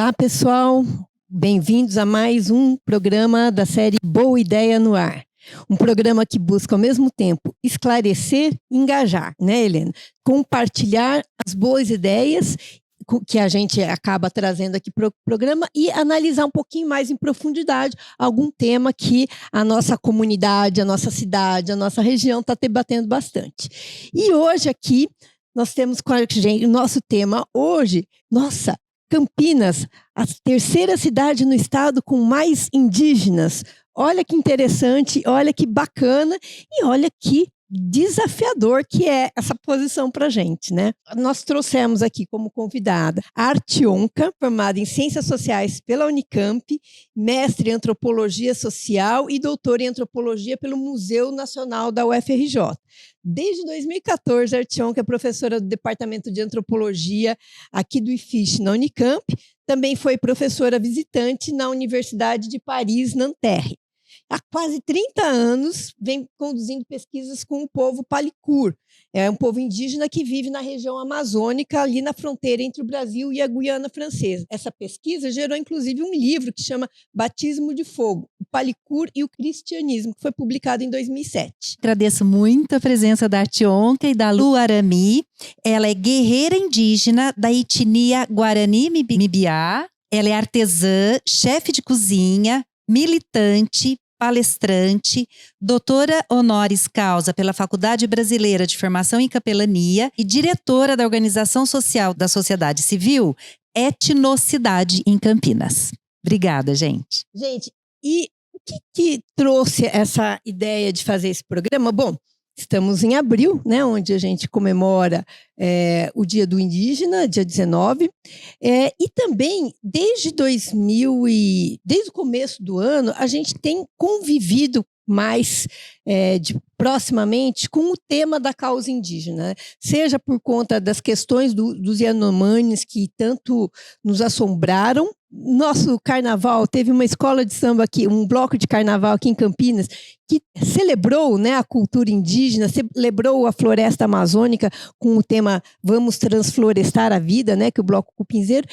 Olá, pessoal. Bem-vindos a mais um programa da série Boa Ideia no Ar. Um programa que busca, ao mesmo tempo, esclarecer e engajar, né, Helena? Compartilhar as boas ideias que a gente acaba trazendo aqui para o programa e analisar um pouquinho mais em profundidade algum tema que a nossa comunidade, a nossa cidade, a nossa região está debatendo bastante. E hoje aqui nós temos com a gente, o nosso tema hoje, nossa, Campinas, a terceira cidade no estado com mais indígenas. Olha que interessante, olha que bacana e olha que desafiador que é essa posição para a gente, né? Nós trouxemos aqui como convidada a Artionka, formada em Ciências Sociais pela Unicamp, mestre em Antropologia Social e doutora em Antropologia pelo Museu Nacional da UFRJ. Desde 2014, a Artionka é professora do Departamento de Antropologia aqui do IFISH, na Unicamp. Também foi professora visitante na Universidade de Paris, Nanterre. Há quase 30 anos, vem conduzindo pesquisas com o povo Palicur. É um povo indígena que vive na região amazônica, ali na fronteira entre o Brasil e a Guiana Francesa. Essa pesquisa gerou, inclusive, um livro que chama Batismo de Fogo, o Palicur e o Cristianismo, que foi publicado em 2007. Agradeço muito a presença da Artionka e da Lu Arami. Ela é guerreira indígena da etnia Guarani-Mibiá. Ela é artesã, chefe de cozinha, militante, palestrante, doutora honoris causa pela Faculdade Brasileira de Formação em Capelania e diretora da Organização Social da Sociedade Civil Etnocidade em Campinas. Obrigada, gente. Gente, e o que trouxe essa ideia de fazer esse programa? Bom, estamos em abril, né, onde a gente comemora o Dia do Indígena, dia 19, e também desde desde o começo do ano, a gente tem convivido mais proximamente com o tema da causa indígena, né? Seja por conta das questões dos Yanomamis que tanto nos assombraram. Nosso carnaval, teve uma escola de samba aqui, um bloco de carnaval aqui em Campinas, que celebrou, né, a cultura indígena, celebrou a floresta amazônica com o tema Vamos Transflorestar a Vida, né, que o Bloco Cupinzeiro,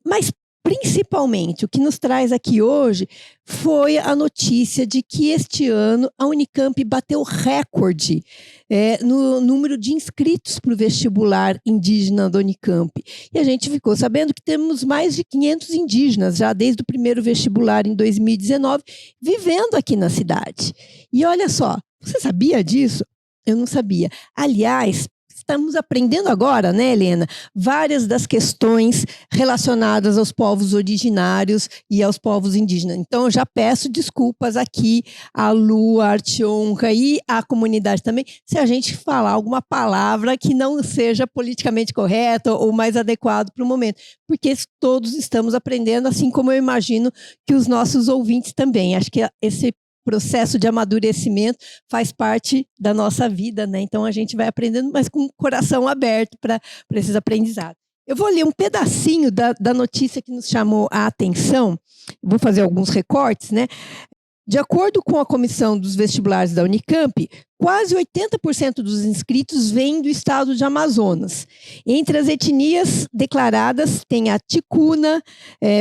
mas principalmente o que nos traz aqui hoje foi a notícia de que este ano a Unicamp bateu recorde no número de inscritos para o vestibular indígena da Unicamp. E a gente ficou sabendo que temos mais de 500 indígenas, já desde o primeiro vestibular em 2019, vivendo aqui na cidade. E olha só, você sabia disso? Eu não sabia. Aliás, estamos aprendendo agora, né, Helena, várias das questões relacionadas aos povos originários e aos povos indígenas. Então, eu já peço desculpas aqui à Lu, à Artionka e à comunidade também, se a gente falar alguma palavra que não seja politicamente correta ou mais adequado para o momento, porque todos estamos aprendendo, assim como eu imagino que os nossos ouvintes também. Acho que esse processo de amadurecimento faz parte da nossa vida, né? Então a gente vai aprendendo, mas com o coração aberto para esses aprendizados. Eu vou ler um pedacinho da notícia que nos chamou a atenção, vou fazer alguns recortes, né? De acordo com a comissão dos vestibulares da Unicamp, quase 80% dos inscritos vêm do estado de Amazonas. Entre as etnias declaradas tem a ticuna,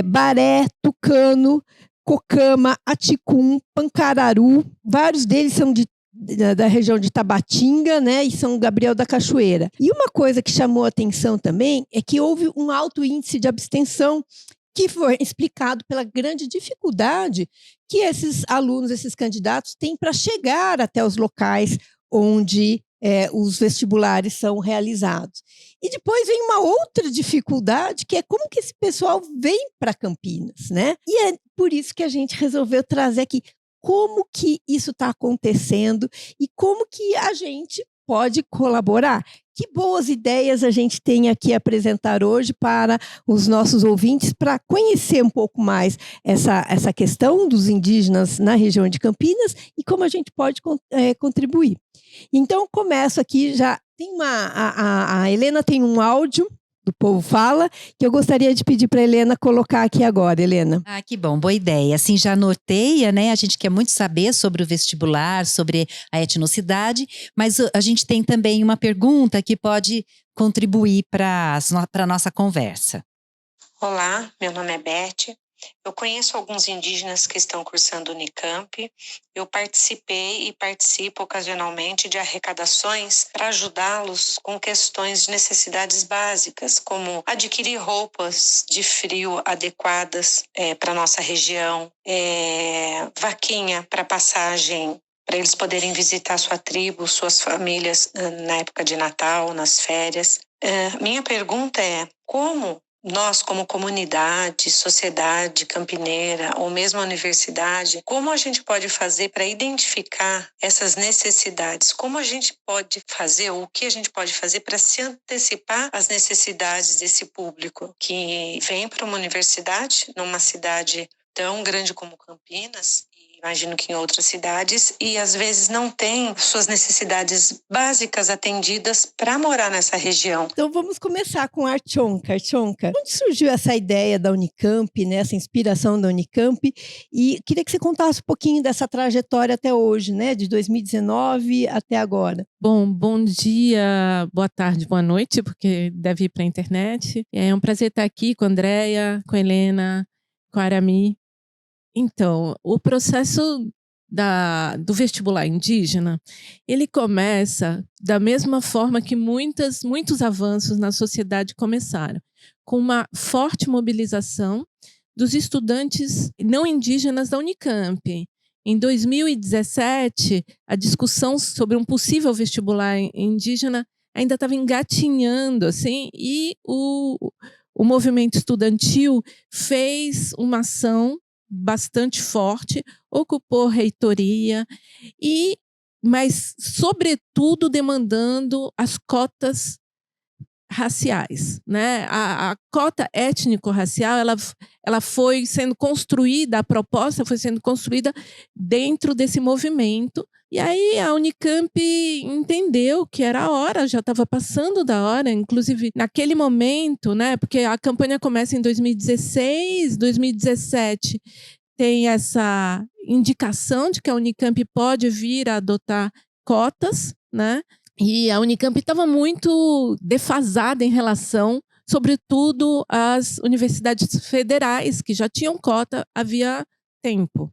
baré, tucano, Cocama, Aticum, Pancararu, vários deles são da região de Tabatinga, né, e São Gabriel da Cachoeira. E uma coisa que chamou a atenção também é que houve um alto índice de abstenção, que foi explicado pela grande dificuldade que esses alunos, esses candidatos têm para chegar até os locais onde os vestibulares são realizados. E depois vem uma outra dificuldade, que é como que esse pessoal vem para Campinas, né? E é por isso que a gente resolveu trazer aqui como que isso está acontecendo e como que a gente pode colaborar. Que boas ideias a gente tem aqui a apresentar hoje para os nossos ouvintes, para conhecer um pouco mais essa questão dos indígenas na região de Campinas e como a gente pode contribuir. Então, começo aqui, já tem a Helena tem um áudio do Povo Fala, que eu gostaria de pedir para a Helena colocar aqui agora, Helena. Ah, que bom, boa ideia. Assim, já norteia, né? A gente quer muito saber sobre o vestibular, sobre a etnocidade, mas a gente tem também uma pergunta que pode contribuir para a nossa conversa. Olá, meu nome é Beth. Eu conheço alguns indígenas que estão cursando Unicamp. Eu participei e participo ocasionalmente de arrecadações para ajudá-los com questões de necessidades básicas, como adquirir roupas de frio adequadas para a nossa região, vaquinha para passagem, para eles poderem visitar sua tribo, suas famílias na época de Natal, nas férias. Minha pergunta é: como nós, como comunidade, sociedade campineira ou mesmo a universidade, como a gente pode fazer para identificar essas necessidades? Como a gente pode fazer, ou o que a gente pode fazer para se antecipar às necessidades desse público que vem para uma universidade, numa cidade tão grande como Campinas, imagino que em outras cidades, e às vezes não tem suas necessidades básicas atendidas para morar nessa região. Então vamos começar com a Artionka. Artionka, onde surgiu essa ideia da Unicamp, né, essa inspiração da Unicamp? E queria que você contasse um pouquinho dessa trajetória até hoje, né, de 2019 até agora. Bom dia, boa tarde, boa noite, porque deve ir para a internet. É um prazer estar aqui com a Andréia, com a Helena, com a Arami. Então, o processo do vestibular indígena, ele começa da mesma forma que muitos avanços na sociedade começaram, com uma forte mobilização dos estudantes não indígenas da Unicamp. Em 2017, a discussão sobre um possível vestibular indígena ainda estava engatinhando, assim, e o movimento estudantil fez uma ação bastante forte, ocupou reitoria, mas, sobretudo, demandando as cotas raciais, né? A cota étnico-racial ela foi sendo construída, a proposta foi sendo construída dentro desse movimento. E aí a Unicamp entendeu que era a hora, já estava passando da hora, inclusive naquele momento, né? Porque a campanha começa em 2016, 2017 tem essa indicação de que a Unicamp pode vir a adotar cotas, né? E a Unicamp estava muito defasada em relação, sobretudo, às universidades federais, que já tinham cota havia tempo.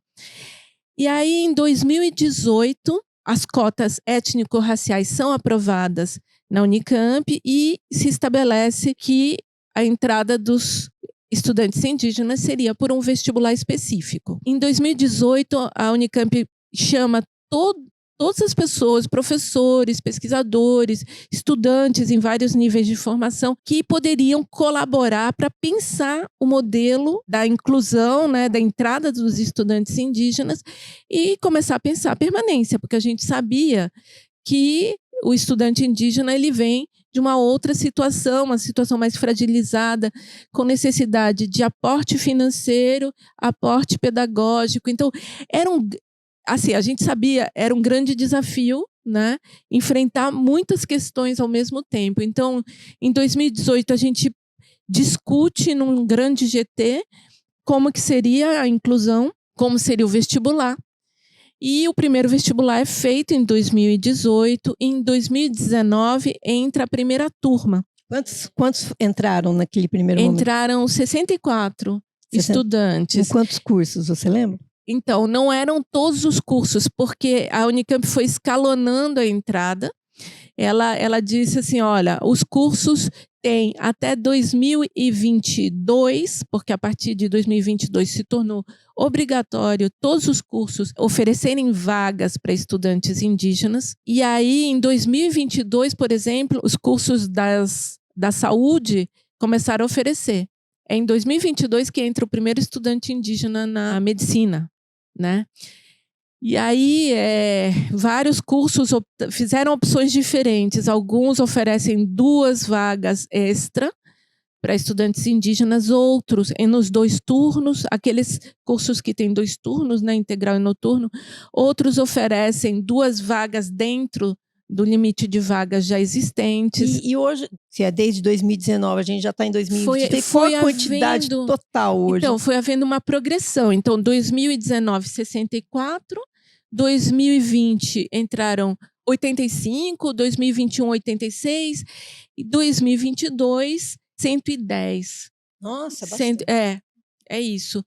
E aí, em 2018, as cotas étnico-raciais são aprovadas na Unicamp e se estabelece que a entrada dos estudantes indígenas seria por um vestibular específico. Em 2018, a Unicamp chama todas as pessoas, professores, pesquisadores, estudantes em vários níveis de formação que poderiam colaborar para pensar o modelo da inclusão, né, da entrada dos estudantes indígenas e começar a pensar a permanência, porque a gente sabia que o estudante indígena ele vem de uma outra situação, uma situação mais fragilizada, com necessidade de aporte financeiro, aporte pedagógico. Então, assim, a gente sabia, era um grande desafio, né, enfrentar muitas questões ao mesmo tempo. Então, em 2018, a gente discute num grande GT como que seria a inclusão, como seria o vestibular. E o primeiro vestibular é feito em 2018. Em 2019, entra a primeira turma. Quantos entraram naquele primeiro momento? Entraram 64 estudantes. Em quantos cursos, você lembra? Então, não eram todos os cursos, porque a Unicamp foi escalonando a entrada. Ela disse assim, olha, os cursos têm até 2022, porque a partir de 2022 se tornou obrigatório todos os cursos oferecerem vagas para estudantes indígenas. E aí, em 2022, por exemplo, os cursos da saúde começaram a oferecer. É em 2022 que entra o primeiro estudante indígena na medicina, né? E aí, vários cursos fizeram opções diferentes. Alguns oferecem 2 vagas extra para estudantes indígenas, outros nos 2 turnos, aqueles cursos que têm 2 turnos, né, integral e noturno. Outros oferecem 2 vagas dentro do limite de vagas já existentes. E hoje, se é desde 2019, a gente já está em 2020, qual a quantidade total hoje? Então, foi havendo uma progressão. Então, 2019, 64, 2020 entraram 85, 2021, 86, e 2022, 110. Nossa, bastante. É isso.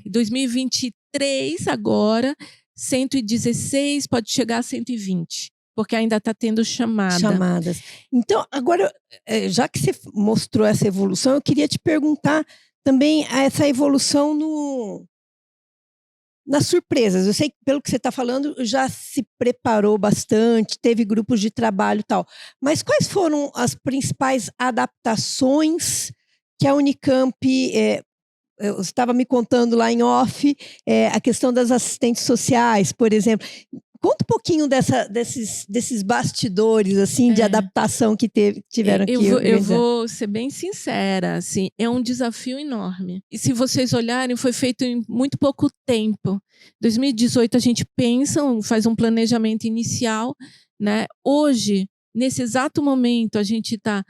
2023 agora, 116, pode chegar a 120, porque ainda está tendo Chamadas. Então, agora, já que você mostrou essa evolução, eu queria te perguntar também essa evolução nas surpresas. Eu sei que, pelo que você está falando, já se preparou bastante, teve grupos de trabalho e tal. Mas quais foram as principais adaptações que a Unicamp... eu estava me contando lá em off, a questão das assistentes sociais, por exemplo. Conta um pouquinho desses bastidores assim, de adaptação que tiveram aqui. Eu vou ser bem sincera, assim, é um desafio enorme. E se vocês olharem, foi feito em muito pouco tempo. 2018 a gente pensa, faz um planejamento inicial, né? Hoje, nesse exato momento, a gente está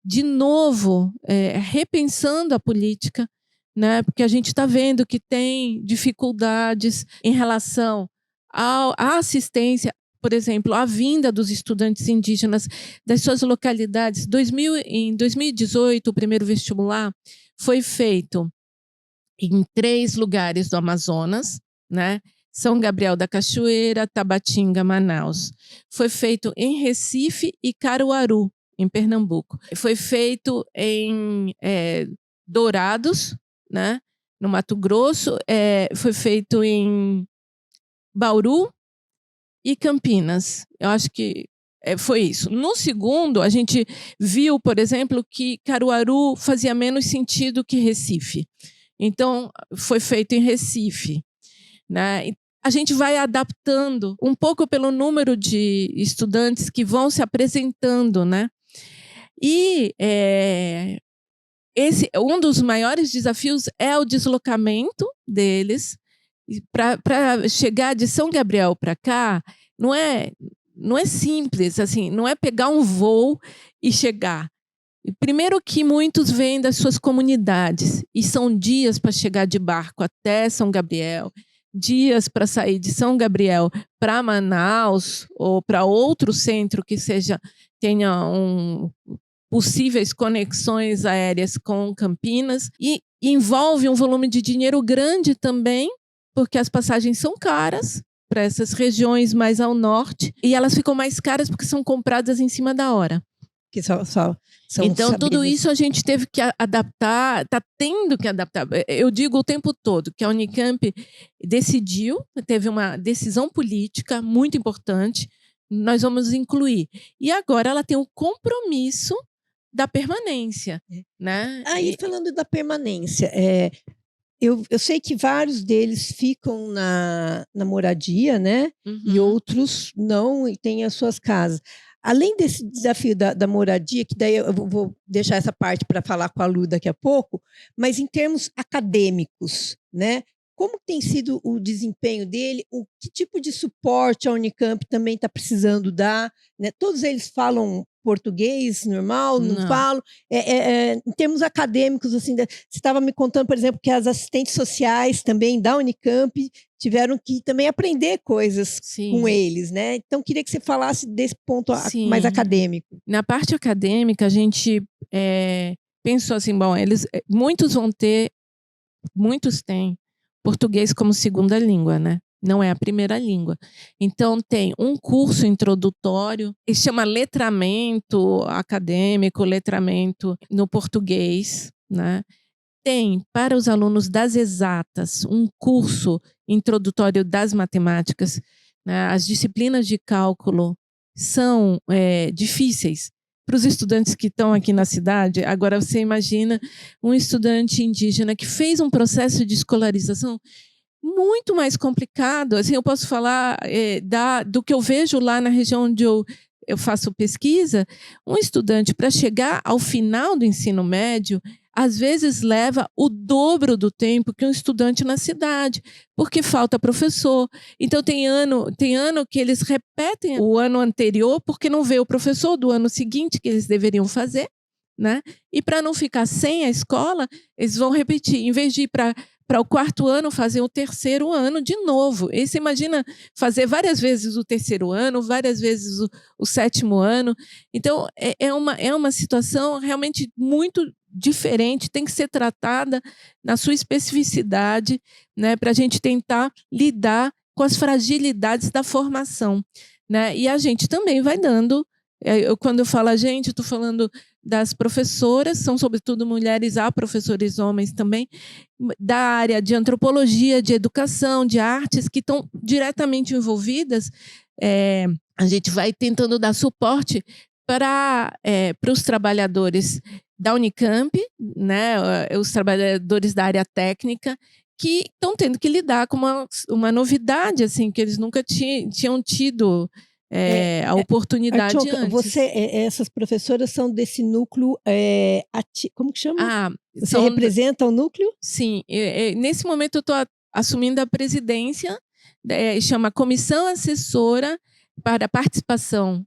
de novo repensando a política, né? Porque a gente está vendo que tem dificuldades em relação à assistência, por exemplo, à vinda dos estudantes indígenas das suas localidades. Em 2018, o primeiro vestibular foi feito em 3 lugares do Amazonas, né? São Gabriel da Cachoeira, Tabatinga, Manaus. Foi feito em Recife e Caruaru, em Pernambuco. Foi feito em Dourados, né? No Mato Grosso. Foi feito em Bauru e Campinas. Eu acho que foi isso. No segundo, a gente viu, por exemplo, que Caruaru fazia menos sentido que Recife. Então, foi feito em Recife, né? A gente vai adaptando um pouco pelo número de estudantes que vão se apresentando, né? E um dos maiores desafios é o deslocamento deles. Para chegar de São Gabriel para cá, não é simples, assim, não é pegar um voo e chegar. Primeiro que muitos vêm das suas comunidades, e são dias para chegar de barco até São Gabriel, dias para sair de São Gabriel para Manaus, ou para outro centro que tenha possíveis conexões aéreas com Campinas, e envolve um volume de dinheiro grande também, porque as passagens são caras para essas regiões mais ao norte, e elas ficam mais caras porque são compradas em cima da hora. Que são então, sabidas. Tudo isso a gente teve que adaptar, está tendo que adaptar. Eu digo o tempo todo que a Unicamp decidiu, teve uma decisão política muito importante, nós vamos incluir. E agora ela tem um compromisso da permanência, né? Aí, falando da permanência, eu sei que vários deles ficam na moradia, né? Uhum. E outros não, e têm as suas casas. Além desse desafio da moradia, que daí eu vou deixar essa parte para falar com a Lu daqui a pouco, mas em termos acadêmicos, né? Como tem sido o desempenho dele? Que tipo de suporte a Unicamp também está precisando dar? Né? Todos eles falam português normal, não falam? Em termos acadêmicos, assim, você estava me contando, por exemplo, que as assistentes sociais também da Unicamp tiveram que também aprender coisas com eles, né? Então, queria que você falasse desse ponto mais acadêmico. Na parte acadêmica, a gente pensou assim, bom, muitos têm português como segunda língua, né? Não é a primeira língua. Então, tem um curso introdutório que chama letramento acadêmico, letramento no português, né? Tem, para os alunos das exatas, um curso introdutório das matemáticas, né? As disciplinas de cálculo são difíceis para os estudantes que estão aqui na cidade. Agora, você imagina um estudante indígena que fez um processo de escolarização muito mais complicado. Assim, eu posso falar do que eu vejo lá na região onde eu faço pesquisa. Um estudante, para chegar ao final do ensino médio, às vezes leva o dobro do tempo que um estudante na cidade, porque falta professor. Então, tem ano que eles repetem o ano anterior porque não vê o professor do ano seguinte que eles deveriam fazer, né? E para não ficar sem a escola, eles vão repetir. Em vez de ir para o 4º ano, fazer o 3º ano de novo. E você imagina fazer várias vezes o 3º ano, várias vezes o 7º ano. Então, é uma situação realmente muito diferente, tem que ser tratada na sua especificidade, né, para a gente tentar lidar com as fragilidades da formação, né? E a gente também vai dando, quando eu falo a gente, eu estou falando das professoras, são sobretudo mulheres, há professores homens também, da área de antropologia, de educação, de artes, que estão diretamente envolvidas. A gente vai tentando dar suporte para os trabalhadores da Unicamp, né, os trabalhadores da área técnica, que estão tendo que lidar com uma novidade, assim, que eles nunca tinham tido a oportunidade antes. Essas professoras são desse núcleo, como que chama? Você representa o núcleo? Sim, nesse momento eu estou assumindo a presidência, chama Comissão Assessora para a Participação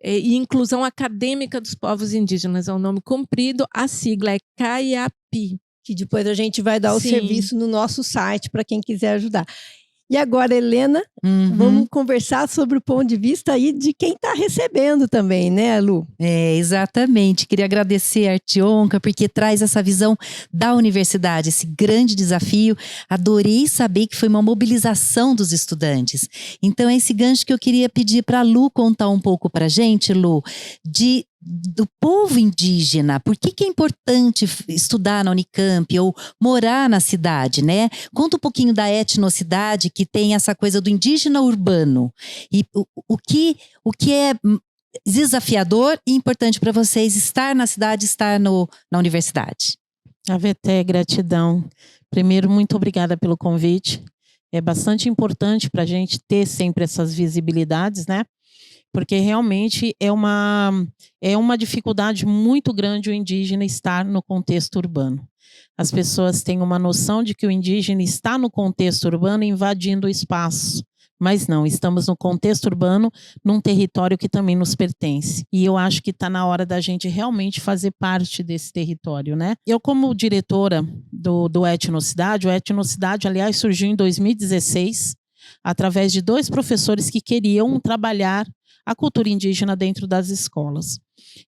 e Inclusão Acadêmica dos Povos Indígenas, é um nome comprido, a sigla é CAIAPI. Que depois a gente vai dar o serviço no nosso site para quem quiser ajudar. E agora, Helena, vamos conversar sobre o ponto de vista aí de quem está recebendo também, né, Lu? Exatamente. Queria agradecer a Artionca, porque traz essa visão da universidade, esse grande desafio. Adorei saber que foi uma mobilização dos estudantes. Então, é esse gancho que eu queria pedir para a Lu contar um pouco para a gente, Lu, do povo indígena. Por que é importante estudar na Unicamp ou morar na cidade, né? Conta um pouquinho da etnocidade, que tem essa coisa do indígena urbano. E o que é desafiador e importante para vocês estar na cidade, estar na universidade. Aveté, gratidão. Primeiro, muito obrigada pelo convite. É bastante importante para a gente ter sempre essas visibilidades, né? Porque realmente é uma dificuldade muito grande o indígena estar no contexto urbano. As pessoas têm uma noção de que o indígena está no contexto urbano invadindo o espaço, mas não, estamos no contexto urbano, num território que também nos pertence. E eu acho que está na hora da gente realmente fazer parte desse território, né? Eu, como diretora do Etnocidade, o Etnocidade, aliás, surgiu em 2016, através de 2 professores que queriam trabalhar a cultura indígena dentro das escolas.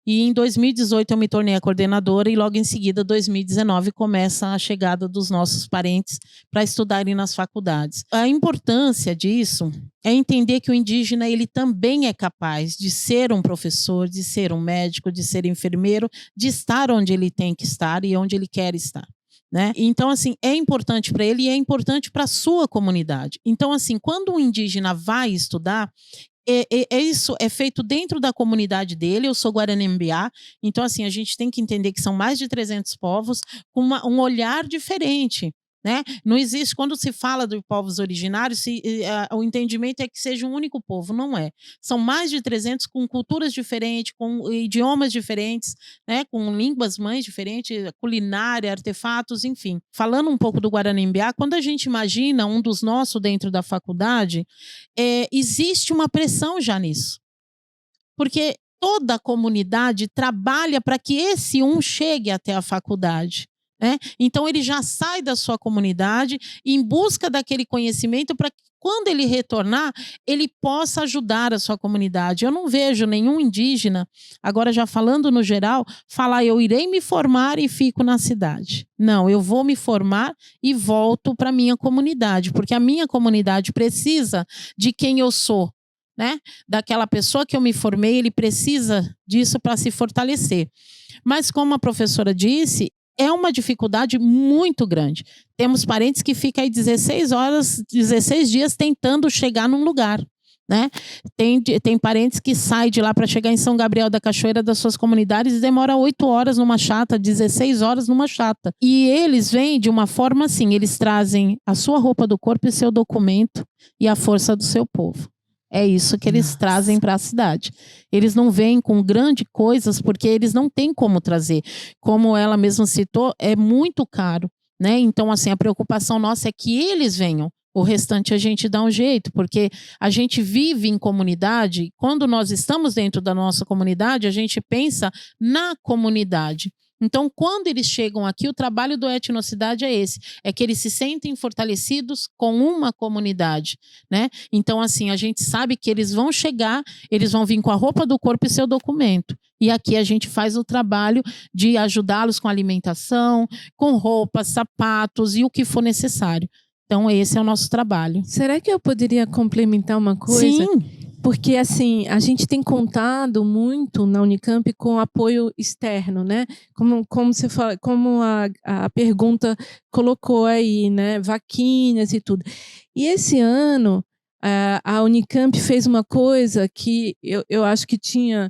E em 2018 eu me tornei a coordenadora e logo em seguida, 2019, começa a chegada dos nossos parentes para estudarem nas faculdades. A importância disso é entender que o indígena ele também é capaz de ser um professor, de ser um médico, de ser enfermeiro, de estar onde ele tem que estar e onde ele quer estar. Né? Então, assim, é importante para ele e é importante para a sua comunidade. Então, assim, quando um indígena vai estudar, isso é feito dentro da comunidade dele. Eu sou Guarani-Mbiá, então assim, a gente tem que entender que são mais de 300 povos com um olhar diferente, né? Não existe, quando se fala de povos originários, o entendimento é que seja um único povo, não é. São mais de 300 com culturas diferentes, com idiomas diferentes, né? Com línguas mães diferentes, culinária, artefatos, enfim. Falando um pouco do Guarani-Mbiá, quando a gente imagina um dos nossos dentro da faculdade, existe uma pressão já nisso. Porque toda a comunidade trabalha para que esse chegue até a faculdade. Né? Então ele já sai da sua comunidade em busca daquele conhecimento para que quando ele retornar, ele possa ajudar a sua comunidade. Eu não vejo nenhum indígena, agora já falando no geral, falar eu irei me formar e fico na cidade. Não, eu vou me formar e volto para a minha comunidade, porque a minha comunidade precisa de quem eu sou. Né? Daquela pessoa que eu me formei, ele precisa disso para se fortalecer. Mas como a professora disse, é uma dificuldade muito grande. Temos parentes que ficam aí 16 dias tentando chegar num lugar. Né? Tem parentes que saem de lá para chegar em São Gabriel da Cachoeira das suas comunidades e demora 8 horas numa chata, 16 horas numa chata. E eles vêm de uma forma assim, eles trazem a sua roupa do corpo e seu documento e a força do seu povo. É isso que eles trazem para a cidade. Eles não vêm com grandes coisas porque eles não têm como trazer. Como ela mesma citou, é muito caro. Né? Então, assim, a preocupação nossa é que eles venham. O restante a gente dá um jeito, porque a gente vive em comunidade. Quando nós estamos dentro da nossa comunidade, a gente pensa na comunidade. Então, quando eles chegam aqui, o trabalho do Etnocidade é esse, é que eles se sentem fortalecidos com uma comunidade, né? Então, assim, a gente sabe que eles vão chegar, eles vão vir com a roupa do corpo e seu documento. E aqui a gente faz o trabalho de ajudá-los com alimentação, com roupas, sapatos e o que for necessário. Então, esse é o nosso trabalho. Será que eu poderia complementar uma coisa? Sim. Porque, assim, a gente tem contado muito na Unicamp com apoio externo, né? Como você fala, como a pergunta colocou aí, né? Vaquinhas e tudo. E esse ano, a Unicamp fez uma coisa que eu acho que tinha...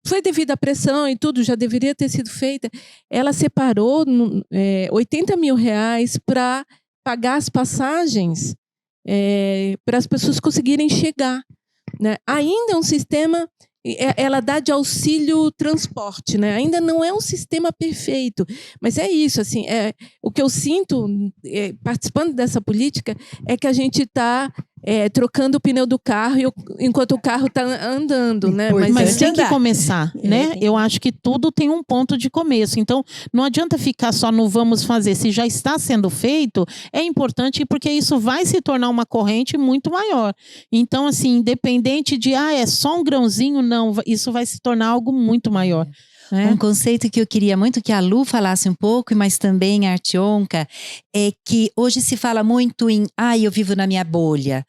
Foi devido à pressão e tudo, já deveria ter sido feita. Ela separou 80 mil reais para pagar as passagens para as pessoas conseguirem chegar. Né? Ainda é um sistema, ela dá de auxílio transporte, né? Ainda não é um sistema perfeito, mas é isso, assim, o que eu sinto participando dessa política é que a gente está trocando o pneu do carro enquanto o carro está andando, né? Mas tem que começar, né? Eu acho que tudo tem um ponto de começo. Então, não adianta ficar só no vamos fazer. Se já está sendo feito, é importante porque isso vai se tornar uma corrente muito maior. Então, assim, independente de, é só um grãozinho, não. Isso vai se tornar algo muito maior. Um conceito que eu queria muito que a Lu falasse um pouco, mas também a Artionca, é que hoje se fala muito em eu vivo na minha bolha,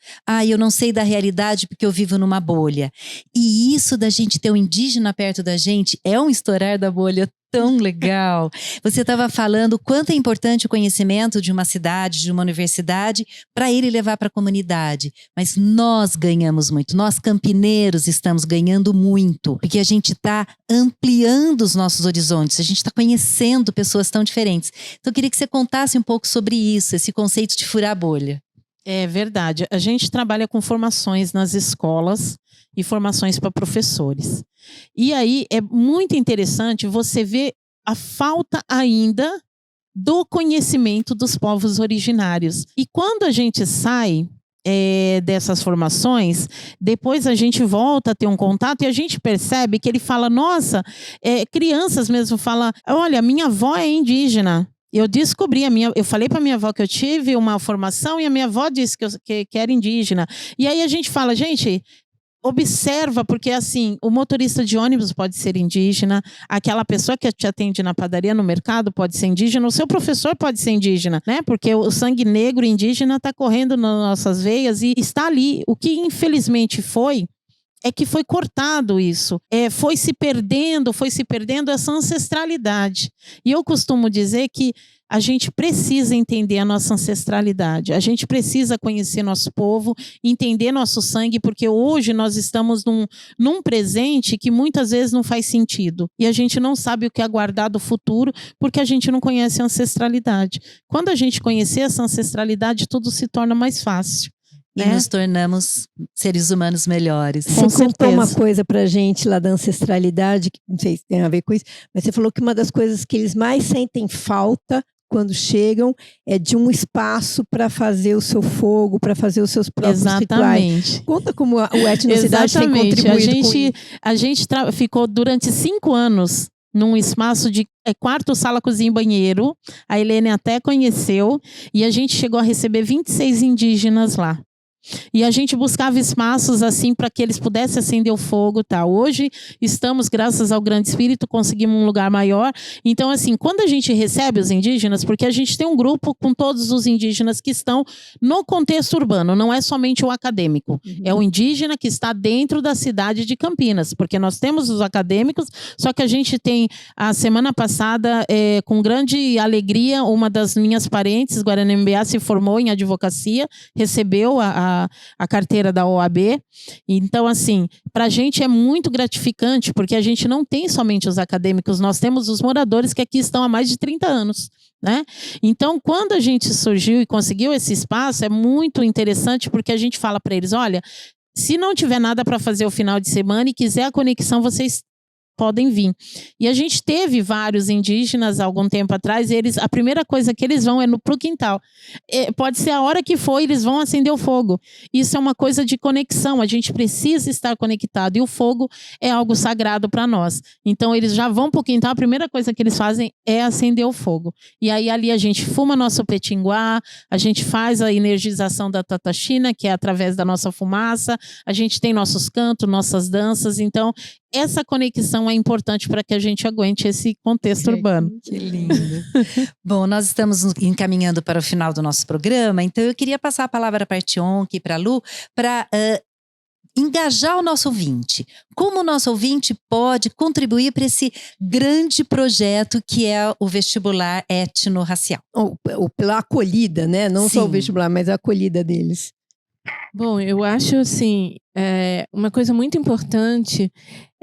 eu não sei da realidade porque eu vivo numa bolha. E isso da gente ter um indígena perto da gente é um estourar da bolha tão legal. Você estava falando o quanto é importante o conhecimento de uma cidade, de uma universidade, para ele levar para a comunidade. Mas nós ganhamos muito, nós campineiros estamos ganhando muito, porque a gente está ampliando os nossos horizontes, a gente está conhecendo pessoas tão diferentes. Então eu queria que você contasse um pouco sobre isso, esse conceito de furar a bolha. É verdade. A gente trabalha com formações nas escolas e formações para professores. E aí é muito interessante você ver a falta ainda do conhecimento dos povos originários. E quando a gente sai dessas formações, depois a gente volta a ter um contato e a gente percebe que ele fala, nossa, crianças mesmo falam, olha, minha avó é indígena. Eu descobri, eu falei para minha avó que eu tive uma formação e a minha avó disse que era indígena. E aí a gente fala, gente, observa, porque assim, o motorista de ônibus pode ser indígena, aquela pessoa que te atende na padaria, no mercado, pode ser indígena, o seu professor pode ser indígena, né? Porque o sangue negro indígena está correndo nas nossas veias e está ali. O que infelizmente é que foi cortado isso, foi se perdendo essa ancestralidade. E eu costumo dizer que a gente precisa entender a nossa ancestralidade, a gente precisa conhecer nosso povo, entender nosso sangue, porque hoje nós estamos num presente que muitas vezes não faz sentido. E a gente não sabe o que aguardar do futuro, porque a gente não conhece a ancestralidade. Quando a gente conhecer essa ancestralidade, tudo se torna mais fácil. E nos tornamos seres humanos melhores. Você contou uma coisa pra gente lá da ancestralidade, que não sei se tem a ver com isso, mas você falou que uma das coisas que eles mais sentem falta quando chegam é de um espaço para fazer o seu fogo, para fazer os seus próprios rituais. Conta como o Etnocidade tem contribuído a gente ficou durante 5 anos num espaço de quarto, sala, cozinha e banheiro. A Helene até conheceu. E a gente chegou a receber 26 indígenas lá. E a gente buscava espaços assim para que eles pudessem acender o fogo, tá? Hoje estamos, graças ao Grande Espírito, conseguimos um lugar maior. Então, assim, quando a gente recebe os indígenas, porque a gente tem um grupo com todos os indígenas que estão no contexto urbano, não é somente o acadêmico, é o indígena que está dentro da cidade de Campinas, porque nós temos os acadêmicos, só que a gente tem, a semana passada, com grande alegria, uma das minhas parentes, Guarani MBA, se formou em advocacia, recebeu a carteira da OAB. Então, assim, para a gente é muito gratificante, porque a gente não tem somente os acadêmicos, nós temos os moradores que aqui estão há mais de 30 anos. Né? Então, quando a gente surgiu e conseguiu esse espaço, é muito interessante, porque a gente fala para eles, olha, se não tiver nada para fazer o final de semana e quiser a conexão, vocês podem vir. E a gente teve vários indígenas há algum tempo atrás, a primeira coisa que eles vão é pro quintal. Pode ser a hora que for, eles vão acender o fogo. Isso é uma coisa de conexão, a gente precisa estar conectado, e o fogo é algo sagrado para nós. Então, eles já vão pro quintal, a primeira coisa que eles fazem é acender o fogo. E aí, ali a gente fuma nosso petinguá, a gente faz a energização da tataxina, que é através da nossa fumaça, a gente tem nossos cantos, nossas danças, então essa conexão é importante para que a gente aguente esse contexto urbano. Que lindo. Bom, nós estamos encaminhando para o final do nosso programa, então eu queria passar a palavra para a Tionke e para a Lu, para engajar o nosso ouvinte. Como o nosso ouvinte pode contribuir para esse grande projeto que é o vestibular étnico-racial? Ou pela acolhida, né? Não Sim. só o vestibular, mas a acolhida deles. Bom, eu acho assim, uma coisa muito importante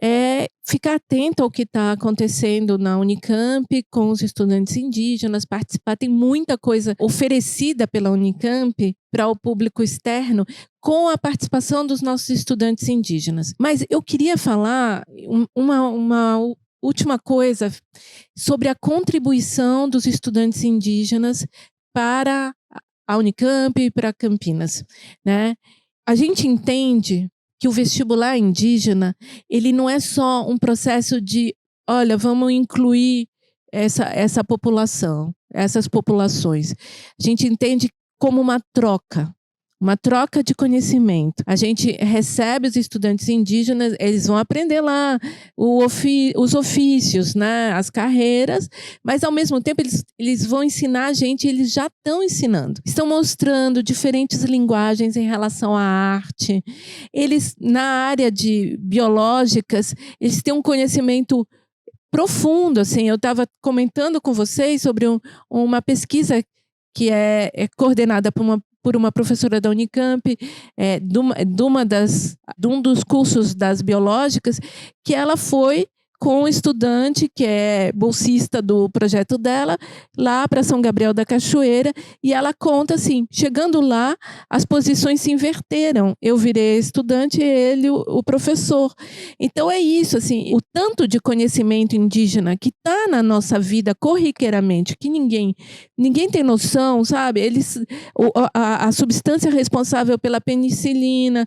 é ficar atento ao que está acontecendo na Unicamp com os estudantes indígenas, participar. Tem muita coisa oferecida pela Unicamp para o público externo com a participação dos nossos estudantes indígenas. Mas eu queria falar uma última coisa sobre a contribuição dos estudantes indígenas para a Unicamp e para Campinas, né? A gente entende que o vestibular indígena, ele não é só um processo de, olha, vamos incluir essa população, essas populações. A gente entende como uma troca de conhecimento. A gente recebe os estudantes indígenas, eles vão aprender lá os ofícios, né, as carreiras, mas ao mesmo tempo eles vão ensinar a gente, eles já estão ensinando. Estão mostrando diferentes linguagens em relação à arte. Eles, na área de biológicas, eles têm um conhecimento profundo. Assim, eu estava comentando com vocês sobre uma pesquisa que é coordenada por uma professora da Unicamp, de um dos cursos das biológicas, que ela foi com um estudante que é bolsista do projeto dela, lá para São Gabriel da Cachoeira, e ela conta assim, chegando lá, as posições se inverteram. Eu virei estudante e ele o professor. Então é isso, assim, o tanto de conhecimento indígena que está na nossa vida corriqueiramente, que ninguém tem noção, sabe? A substância responsável pela penicilina,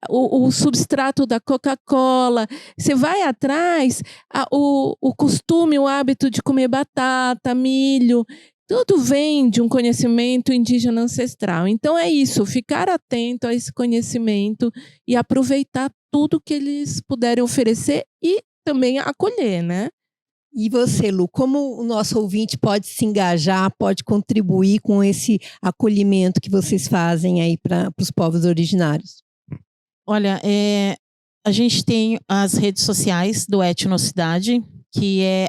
o substrato da Coca-Cola, você vai atrás, o costume, o hábito de comer batata, milho, tudo vem de um conhecimento indígena ancestral. Então é isso, ficar atento a esse conhecimento e aproveitar tudo que eles puderem oferecer e também acolher, né? E você, Lu, como o nosso ouvinte pode se engajar, pode contribuir com esse acolhimento que vocês fazem aí para os povos originários? Olha, a gente tem as redes sociais do Etnocidade, que é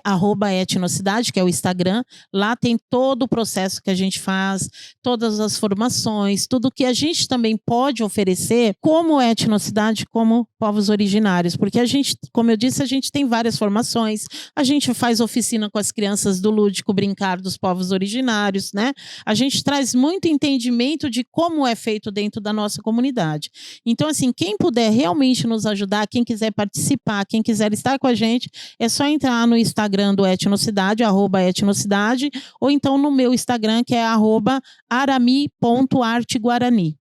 @etnocidade, que é o Instagram. Lá tem todo o processo que a gente faz, todas as formações, tudo que a gente também pode oferecer como etnocidade, como povos originários. Porque a gente, como eu disse, a gente tem várias formações, a gente faz oficina com as crianças do Lúdico Brincar dos Povos Originários, né? A gente traz muito entendimento de como é feito dentro da nossa comunidade. Então, assim, quem puder realmente nos ajudar, quem quiser participar, quem quiser estar com a gente, é só entrar no Instagram do Etnocidade, @etnocidade, ou então no meu Instagram, que é @arami.arteguarani,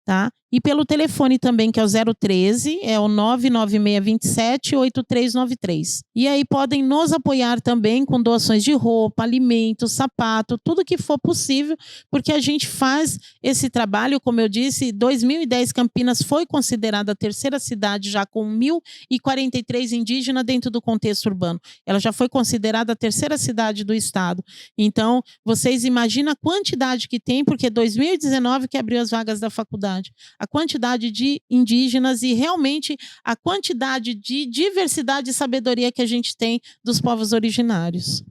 tá? E pelo telefone também, que é o 013, é o 99627-8393. E aí podem nos apoiar também com doações de roupa, alimento, sapato, tudo que for possível, porque a gente faz esse trabalho, como eu disse, 2010 Campinas foi considerada a terceira cidade já com 1.043 indígenas dentro do contexto urbano. Ela já foi considerada a terceira cidade do estado. Então, vocês imaginam a quantidade que tem, porque 2019 que abriu as vagas da faculdade. A quantidade de indígenas e realmente a quantidade de diversidade e sabedoria que a gente tem dos povos originários.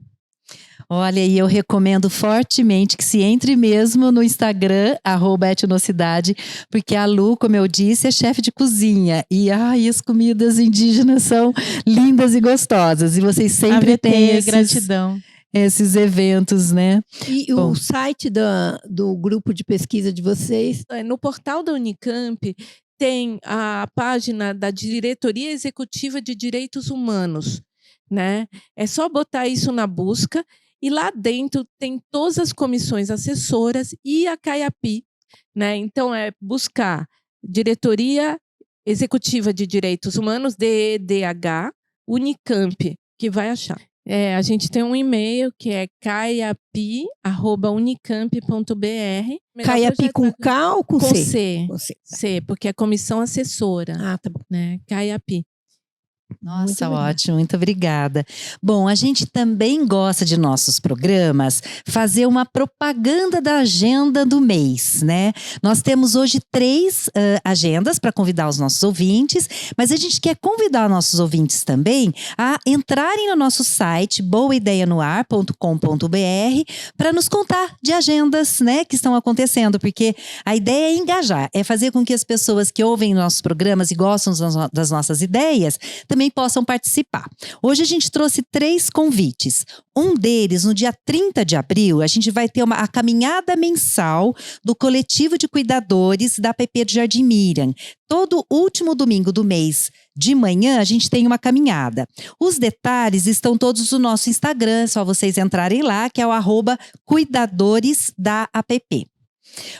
Olha, e eu recomendo fortemente que se entre mesmo no Instagram, @etnocidade, porque a Lu, como eu disse, é chefe de cozinha. E as comidas indígenas são lindas e gostosas. E vocês sempre têm gratidão. Esses eventos, né? E o site do grupo de pesquisa de vocês? No portal da Unicamp tem a página da Diretoria Executiva de Direitos Humanos, né? É só botar isso na busca e lá dentro tem todas as comissões assessoras e a CAIAPI, né? Então é buscar Diretoria Executiva de Direitos Humanos, DEDH, Unicamp, que vai achar. A gente tem um e-mail que é caiapi@unicamp.br. CAIAPI com K ou com C? C. Com C. C, porque é comissão assessora. Ah, tá bom. Né? CAIAPI. Nossa, ótimo, muito obrigada. Bom, a gente também gosta de nossos programas fazer uma propaganda da agenda do mês, né? Nós temos hoje 3 agendas para convidar os nossos ouvintes, mas a gente quer convidar nossos ouvintes também a entrarem no nosso site boaideianoar.com.br para nos contar de agendas, né, que estão acontecendo, porque a ideia é engajar, é fazer com que as pessoas que ouvem nossos programas e gostam das nossas ideias também possam participar. Hoje a gente trouxe 3 convites. Um deles, no dia 30 de abril, a gente vai ter a caminhada mensal do coletivo de cuidadores da APP do Jardim Miriam. Todo último domingo do mês de manhã, a gente tem uma caminhada. Os detalhes estão todos no nosso Instagram, é só vocês entrarem lá, que é o @cuidadoresdaapp.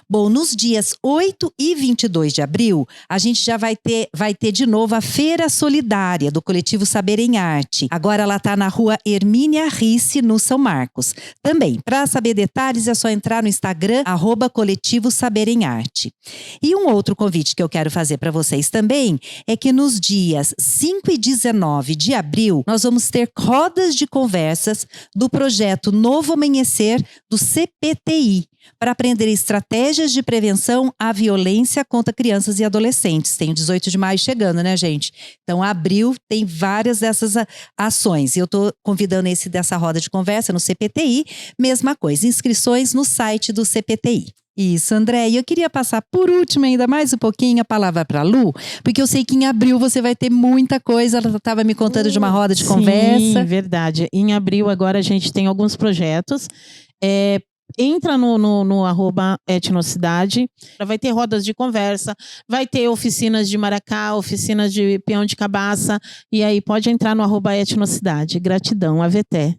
Bom, nos dias 8 e 22 de abril, a gente já vai ter de novo a Feira Solidária do Coletivo Saber em Arte. Agora ela está na rua Hermínia Risse, no São Marcos. Também, para saber detalhes, é só entrar no Instagram, @Coletivo Saber em Arte. E um outro convite que eu quero fazer para vocês também é que nos dias 5 e 19 de abril, nós vamos ter rodas de conversas do projeto Novo Amanhecer do CPTI, para aprender estratégias de prevenção à violência contra crianças e adolescentes. Tem o 18 de maio chegando, né, gente? Então, abril tem várias dessas ações. E eu estou convidando dessa roda de conversa no CPTI. Mesma coisa, inscrições no site do CPTI. Isso, André. E eu queria passar por último ainda mais um pouquinho a palavra para a Lu, porque eu sei que em abril você vai ter muita coisa. Ela estava me contando de uma roda de conversa. Sim, verdade. Em abril agora a gente tem alguns projetos. Entra no @etnocidade, vai ter rodas de conversa, vai ter oficinas de maracá, oficinas de peão de cabaça, e aí pode entrar no @etnocidade. Gratidão, AVT.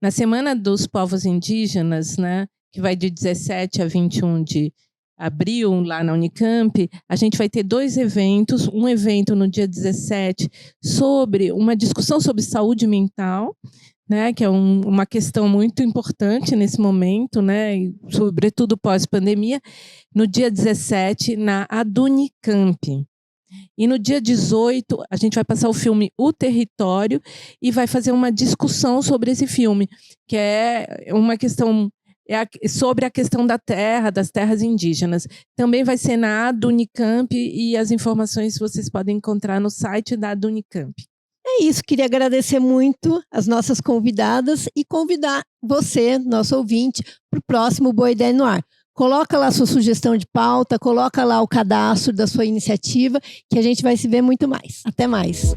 Na Semana dos Povos Indígenas, né, que vai de 17 a 21 de abril, lá na Unicamp, a gente vai ter 2 eventos. Um evento no dia 17 sobre uma discussão sobre saúde mental, né, que é uma questão muito importante nesse momento, né, e sobretudo pós-pandemia, no dia 17, na Adunicamp. E no dia 18, a gente vai passar o filme O Território e vai fazer uma discussão sobre esse filme, que é uma questão sobre a questão da terra, das terras indígenas. Também vai ser na Adunicamp e as informações vocês podem encontrar no site da Adunicamp. É isso, queria agradecer muito as nossas convidadas e convidar você, nosso ouvinte, para o próximo Boa Ideia no Ar. Coloca lá a sua sugestão de pauta, coloca lá o cadastro da sua iniciativa, que a gente vai se ver muito mais. Até mais.